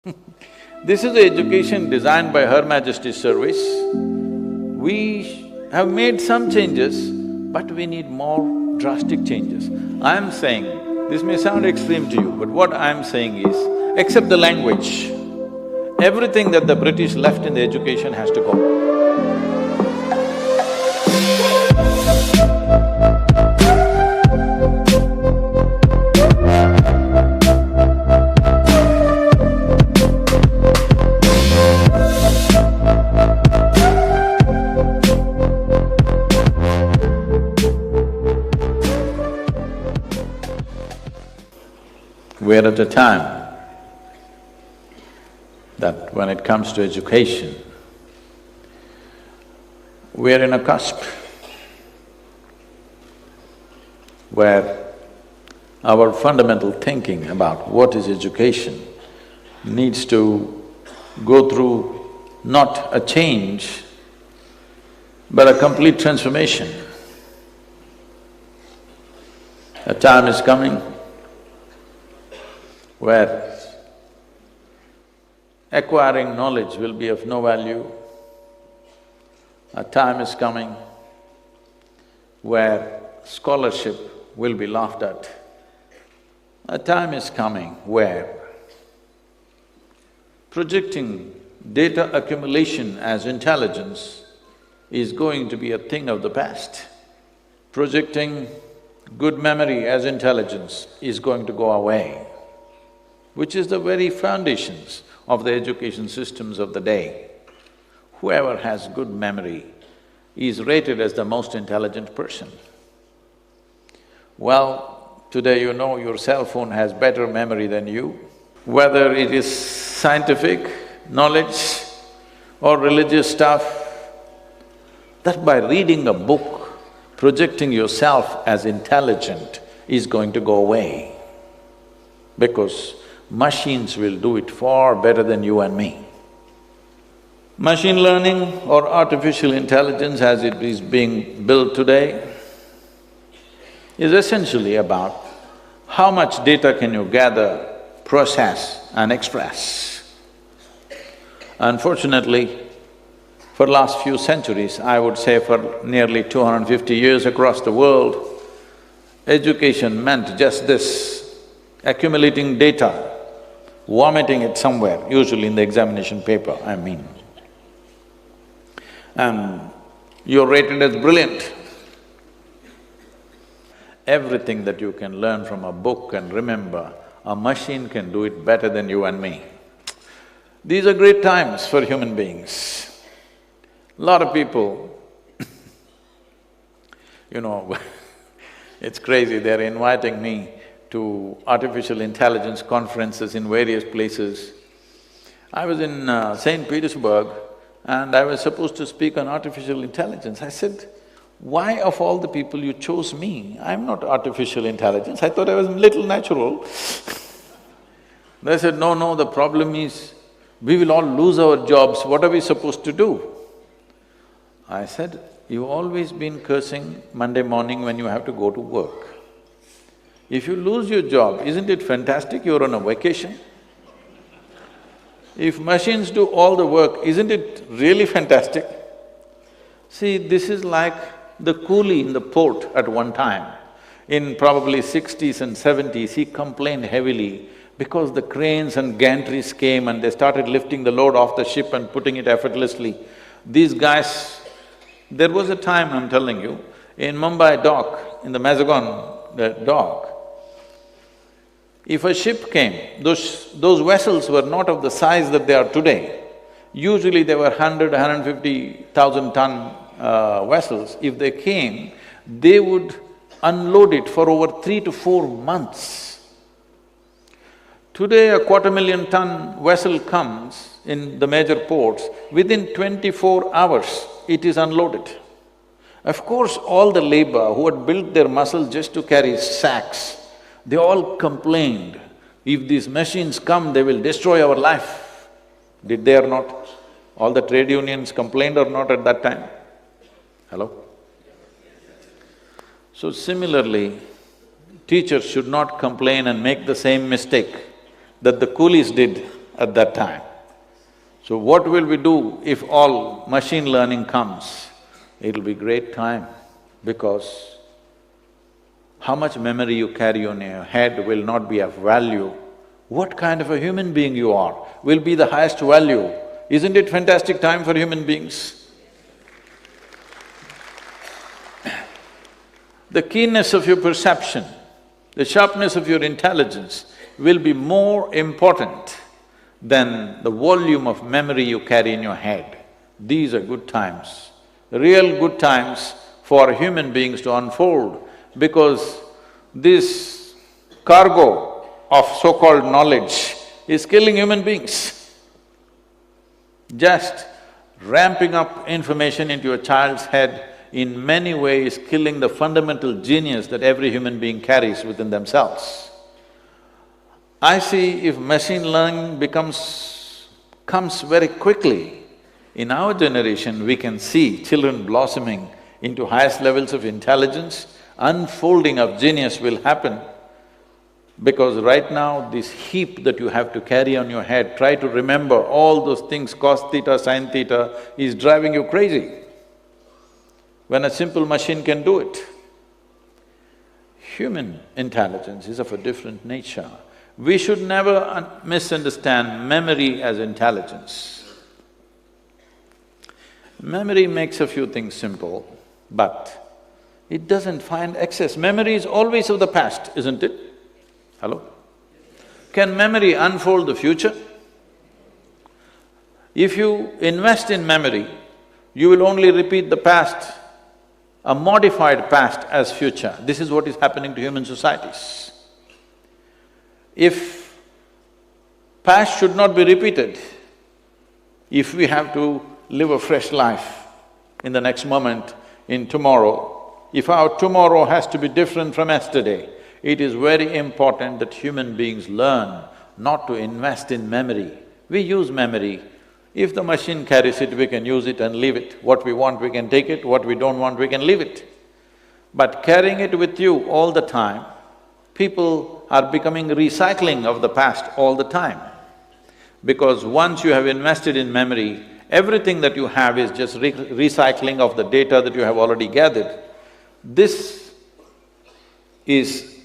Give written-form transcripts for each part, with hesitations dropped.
This is the education designed by Her Majesty's Service. We have made some changes, but we need more drastic changes. I'm saying, this may sound extreme to you, but what I'm saying is, except the language, everything that the British left in the education has to go. We're at a time that when it comes to education, we're in a cusp where our fundamental thinking about what is education needs to go through not a change, but a complete transformation. A time is coming where acquiring knowledge will be of no value. A time is coming where scholarship will be laughed at. A time is coming where projecting data accumulation as intelligence is going to be a thing of the past. Projecting good memory as intelligence is going to go away, which is the very foundations of the education systems of the day. Whoever has good memory is rated as the most intelligent person. Well, today you know your cell phone has better memory than you. Whether it is scientific knowledge or religious stuff, that by reading a book, projecting yourself as intelligent is going to go away, because machines will do it far better than you and me. Machine learning or artificial intelligence as it is being built today is essentially about how much data can you gather, process and express. Unfortunately, for last few centuries, I would say for nearly 250 years across the world, education meant just this, accumulating data, vomiting it somewhere, usually in the examination paper, I mean. And you're rated as brilliant. Everything that you can learn from a book and remember, a machine can do it better than you and me. These are great times for human beings. A lot of people, you know, it's crazy, they're inviting me to artificial intelligence conferences in various places. I was in St. Petersburg and I was supposed to speak on artificial intelligence. I said, why of all the people you chose me? I'm not artificial intelligence, I thought I was a little natural. They said, no, the problem is, we will all lose our jobs, what are we supposed to do? I said, you've always been cursing Monday morning when you have to go to work. If you lose your job, isn't it fantastic you're on a vacation? If machines do all the work, isn't it really fantastic? See, this is like the coolie in the port at one time. In probably 60s and 70s, he complained heavily because the cranes and gantries came and they started lifting the load off the ship and putting it effortlessly. These guys… There was a time, I'm telling you, in Mumbai dock, in the Mazagon dock, if a ship came, those vessels were not of the size that they are today. Usually they were 150,000 ton vessels. If they came, they would unload it for over 3 to 4 months. Today, a 250,000 ton vessel comes in the major ports, within 24 hours, it is unloaded. Of course, all the labor who had built their muscle just to carry sacks, they all complained, if these machines come, they will destroy our life. Did they or not? All the trade unions complained or not at that time? Hello? So similarly, teachers should not complain and make the same mistake that the coolies did at that time. So what will we do if all machine learning comes? It'll be great time, because how much memory you carry on your head will not be of value. What kind of a human being you are will be the highest value. Isn't it fantastic time for human beings? The keenness of your perception, the sharpness of your intelligence will be more important than the volume of memory you carry in your head. These are good times, real good times for human beings to unfold, because this cargo of so-called knowledge is killing human beings. Just ramping up information into a child's head in many ways killing the fundamental genius that every human being carries within themselves. I see if machine learning comes very quickly, in our generation we can see children blossoming into highest levels of intelligence, unfolding of genius will happen. Because right now, this heap that you have to carry on your head, try to remember all those things, cos theta, sin theta, is driving you crazy, when a simple machine can do it. Human intelligence is of a different nature. We should never misunderstand memory as intelligence. Memory makes a few things simple, but it doesn't find excess. Memory is always of the past, isn't it? Hello? Can memory unfold the future? If you invest in memory, you will only repeat the past, a modified past as future. This is what is happening to human societies. If past should not be repeated, if we have to live a fresh life in the next moment, in tomorrow, if our tomorrow has to be different from yesterday, it is very important that human beings learn not to invest in memory. We use memory. If the machine carries it, we can use it and leave it. What we want, we can take it, what we don't want, we can leave it. But carrying it with you all the time, people are becoming recycling of the past all the time. Because once you have invested in memory, everything that you have is just recycling of the data that you have already gathered. This is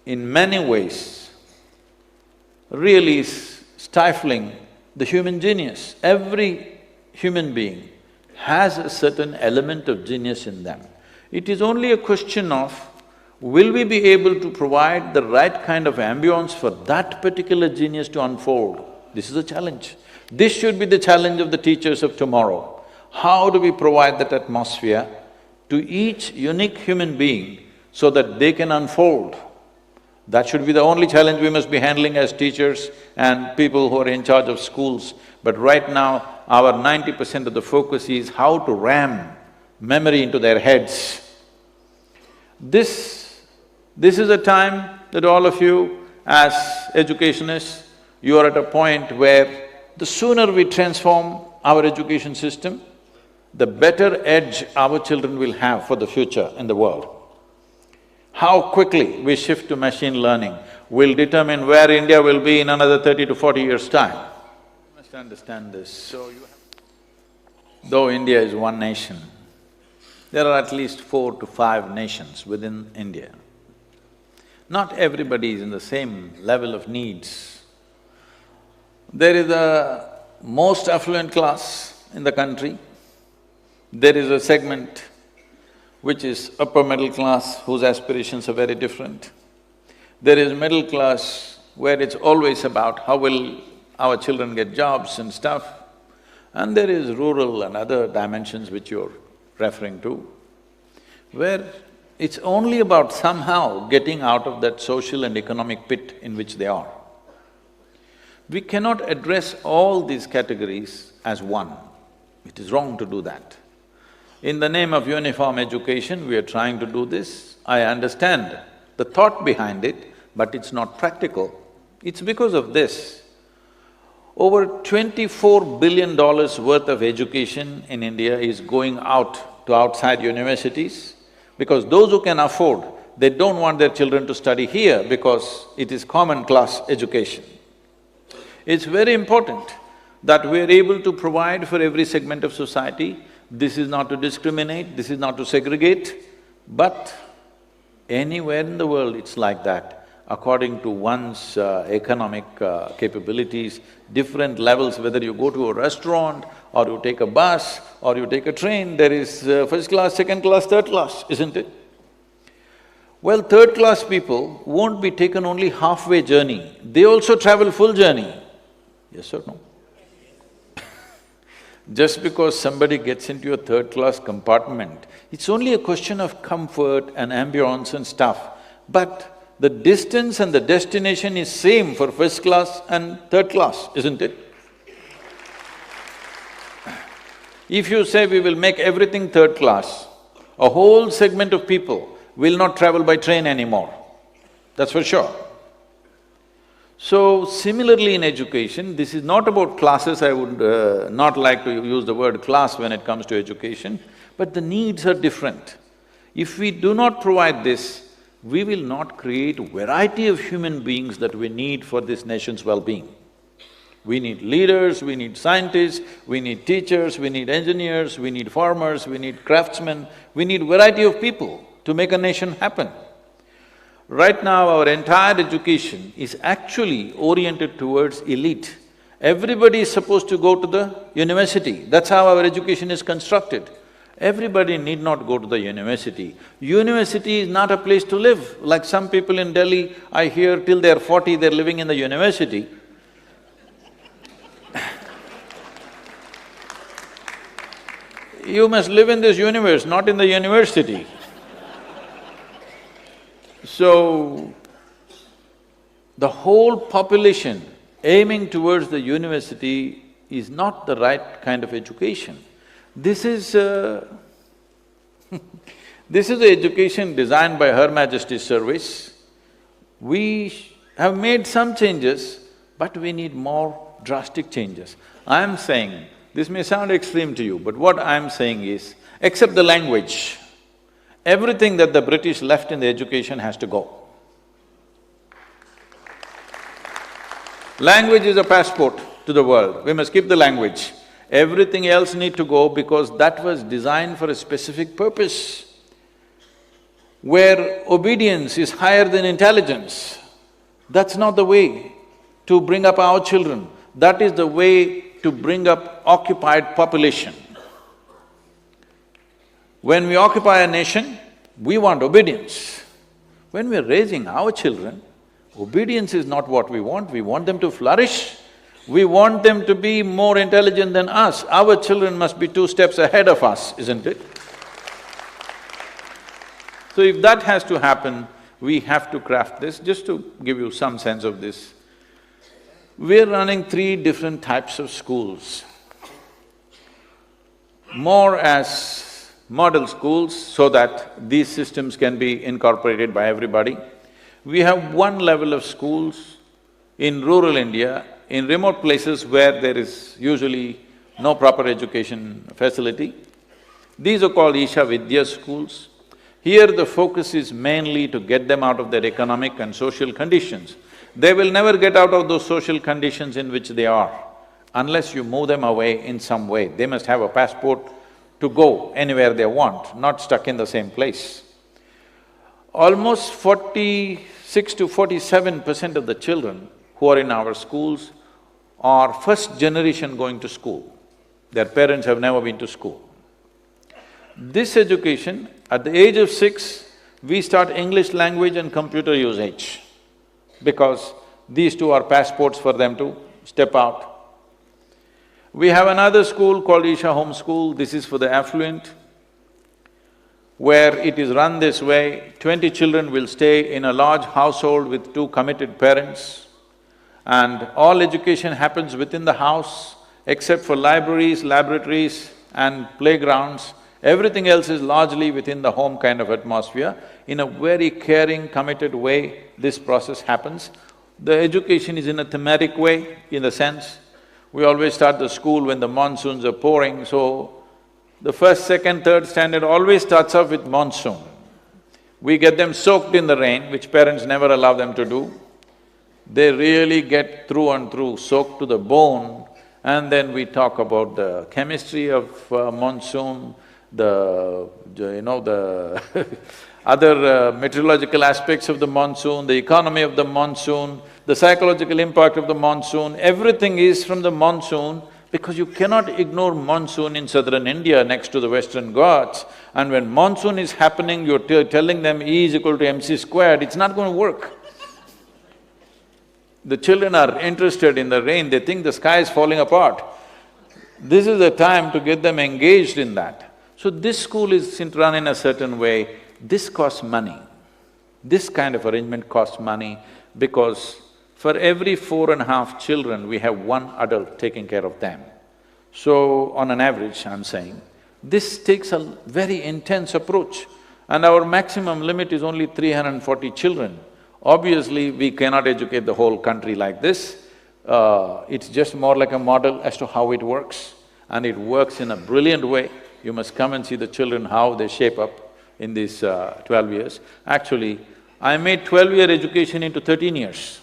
in many ways really stifling the human genius. Every human being has a certain element of genius in them. It is only a question of, will we be able to provide the right kind of ambience for that particular genius to unfold? This is a challenge. This should be the challenge of the teachers of tomorrow. How do we provide that atmosphere to each unique human being so that they can unfold? That should be the only challenge we must be handling as teachers and people who are in charge of schools. But right now, our 90% of the focus is how to ram memory into their heads. This is a time that all of you as educationists, you are at a point where the sooner we transform our education system, the better edge our children will have for the future in the world. How quickly we shift to machine learning will determine where India will be in another 30 to 40 years' time. You must understand this. Though India is one nation, there are at least 4 to 5 nations within India. Not everybody is in the same level of needs. There is a most affluent class in the country, there is a segment which is upper middle class, whose aspirations are very different. There is middle class, where it's always about how will our children get jobs and stuff. And there is rural and other dimensions which you're referring to, where it's only about somehow getting out of that social and economic pit in which they are. We cannot address all these categories as one. It is wrong to do that. In the name of uniform education, we are trying to do this. I understand the thought behind it, but it's not practical. It's because of this. Over $24 billion worth of education in India is going out to outside universities, because those who can afford, they don't want their children to study here because it is common class education. It's very important that we're able to provide for every segment of society. This is not to discriminate, this is not to segregate, but anywhere in the world it's like that. According to one's economic capabilities, different levels, whether you go to a restaurant or you take a bus or you take a train, there is first class, second class, third class, isn't it? Well, third class people won't be taken only halfway journey, they also travel full journey. Yes or no? Just because somebody gets into a third class compartment, it's only a question of comfort and ambience and stuff, but the distance and the destination is same for first class and third class, isn't it? If you say we will make everything third class, a whole segment of people will not travel by train anymore, that's for sure. So, similarly in education, this is not about classes, I would not like to use the word class when it comes to education, but the needs are different. If we do not provide this, we will not create variety of human beings that we need for this nation's well-being. We need leaders, we need scientists, we need teachers, we need engineers, we need farmers, we need craftsmen, we need variety of people to make a nation happen. Right now, our entire education is actually oriented towards elite. Everybody is supposed to go to the university, that's how our education is constructed. Everybody need not go to the university. University is not a place to live. Like some people in Delhi, I hear till they're 40, they're living in the university. You must live in this universe, not in the university. So, the whole population aiming towards the university is not the right kind of education. This is this is the education designed by Her Majesty's Service. We have made some changes, but we need more drastic changes. I'm saying, this may sound extreme to you, but what I'm saying is, except the language, everything that the British left in the education has to go. Language is a passport to the world, we must keep the language. Everything else need to go because that was designed for a specific purpose. Where obedience is higher than intelligence, that's not the way to bring up our children. That is the way to bring up occupied population. When we occupy a nation, we want obedience. When we're raising our children, obedience is not what we want them to flourish. We want them to be more intelligent than us. Our children must be 2 steps ahead of us, isn't it? So if that has to happen, we have to craft this. Just to give you some sense of this, we're running 3 different types of schools. More as model schools so that these systems can be incorporated by everybody. We have one level of schools in rural India, in remote places where there is usually no proper education facility. These are called Isha Vidya schools. Here the focus is mainly to get them out of their economic and social conditions. They will never get out of those social conditions in which they are, unless you move them away in some way. They must have a passport to go anywhere they want, not stuck in the same place. Almost 46 to 47% of the children who are in our schools are first generation going to school. Their parents have never been to school. This education, at the age of 6, we start English language and computer usage, because these two are passports for them to step out. We have another school called Isha Home School, this is for the affluent, where it is run this way, 20 children will stay in a large household with 2 committed parents, and all education happens within the house, except for libraries, laboratories and playgrounds. Everything else is largely within the home kind of atmosphere. In a very caring, committed way, this process happens. The education is in a thematic way, in the sense, we always start the school when the monsoons are pouring, so the first, second, third standard always starts off with monsoon. We get them soaked in the rain, which parents never allow them to do. They really get through and through, soaked to the bone, and then we talk about the chemistry of monsoon, the other meteorological aspects of the monsoon, the economy of the monsoon, the psychological impact of the monsoon, everything is from the monsoon, because you cannot ignore monsoon in southern India next to the Western Ghats. And when monsoon is happening, you're telling them E is equal to mc squared, it's not going to work. The children are interested in the rain, they think the sky is falling apart. This is the time to get them engaged in that. So this school is run in a certain way, this costs money. This kind of arrangement costs money because for every 4.5 children, we have one adult taking care of them. So on an average, I'm saying, this takes a very intense approach, and our maximum limit is only 340 children. Obviously, we cannot educate the whole country like this. It's just more like a model as to how it works, and it works in a brilliant way. You must come and see the children, how they shape up in these 12 years. Actually, I made 12-year education into 13 years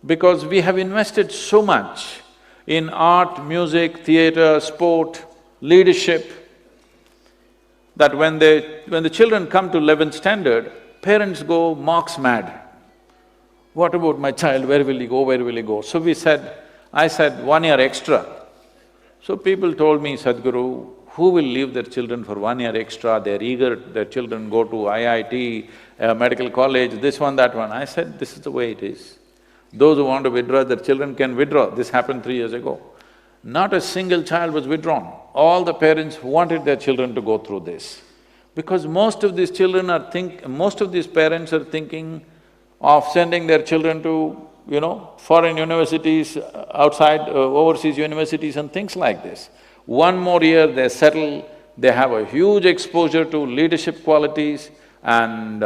because we have invested so much in art, music, theatre, sport, leadership, that when the children come to 11th standard, parents go marks mad. What about my child, where will he go, where will he go? So I said 1 year extra. So people told me, Sadhguru, who will leave their children for 1 year extra? They're eager, their children go to IIT, medical college, this one, that one. I said, this is the way it is. Those who want to withdraw, their children can withdraw. This happened 3 years ago. Not a single child was withdrawn. All the parents wanted their children to go through this. Because most of these parents are thinking of sending their children to, foreign universities, outside, overseas universities and things like this. 1 more year, they settle, they have a huge exposure to leadership qualities and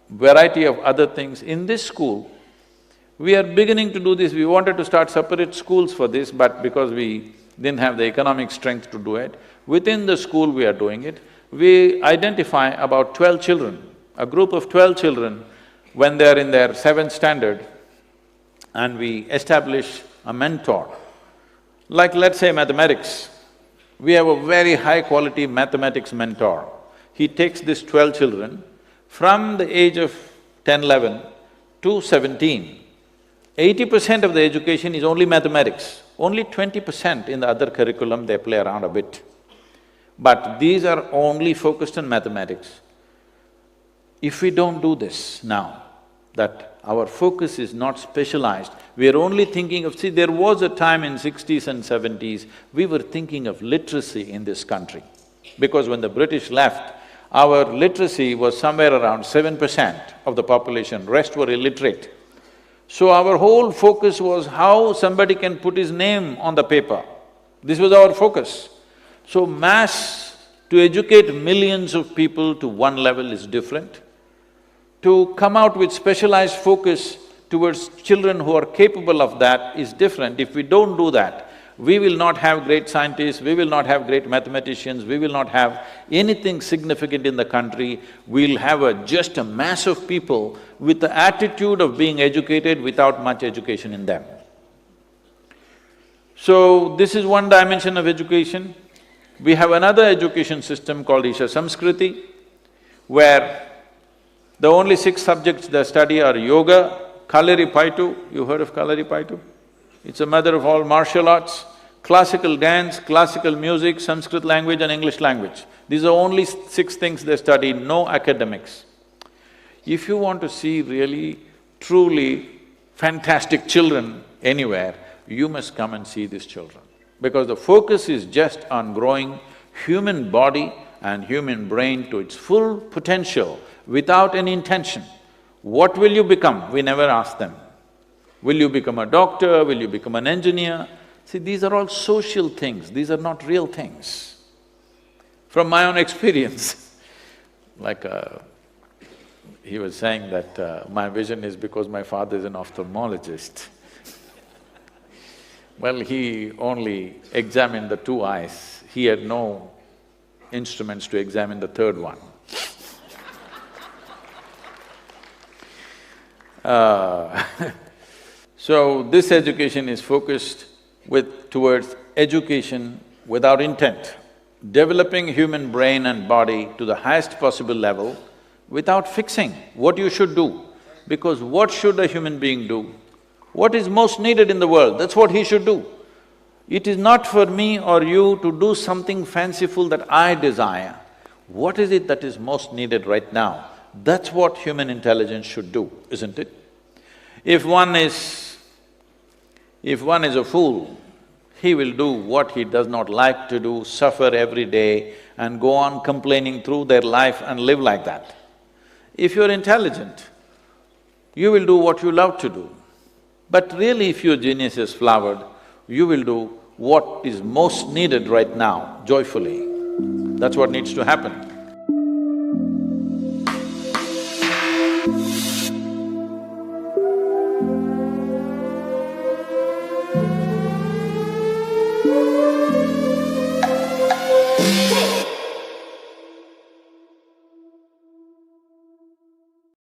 variety of other things. In this school, we are beginning to do this. We wanted to start separate schools for this, but because we didn't have the economic strength to do it, within the school we are doing it. We identify about 12 children, a group of 12 children, when they're in their 7th standard, and we establish a mentor. Like let's say mathematics, we have a very high-quality mathematics mentor. He takes these 12 children from the age of 10, 11 to 17. 80% of the education is only mathematics, only 20% in the other curriculum they play around a bit. But these are only focused on mathematics. If we don't do this now, that our focus is not specialized, we are only thinking of… See, there was a time in 60s and 70s, we were thinking of literacy in this country. Because when the British left, our literacy was somewhere around 7% of the population, rest were illiterate. So our whole focus was how somebody can put his name on the paper. This was our focus. So to educate millions of people to one level is different. To come out with specialized focus towards children who are capable of that is different. If we don't do that, we will not have great scientists, we will not have great mathematicians, we will not have anything significant in the country. We'll have just a mass of people with the attitude of being educated without much education in them. So, this is one dimension of education. We have another education system called Isha Samskriti, where the only 6 subjects they study are yoga, Kalari Paitu, you heard of Kalari Paitu? It's a mother of all martial arts, classical dance, classical music, Sanskrit language and English language. These are only 6 things they study, no academics. If you want to see really, truly fantastic children anywhere, you must come and see these children. Because the focus is just on growing human body and human brain to its full potential without any intention. What will you become? We never ask them. Will you become a doctor? Will you become an engineer? See, these are all social things, these are not real things. From my own experience, like he was saying that my vision is because my father is an ophthalmologist. Well, he only examined the 2 eyes, he had no instruments to examine the 3rd one. Uh, So this education is focused towards education without intent, developing human brain and body to the highest possible level without fixing what you should do. Because what should a human being do? What is most needed in the world, that's what he should do. It is not for me or you to do something fanciful that I desire. What is it that is most needed right now? That's what human intelligence should do, isn't it? If one is a fool, he will do what he does not like to do, suffer every day and go on complaining through their life and live like that. If you're intelligent, you will do what you love to do. But really, if your genius is flowered, you will do what is most needed right now, joyfully. That's what needs to happen. Hey!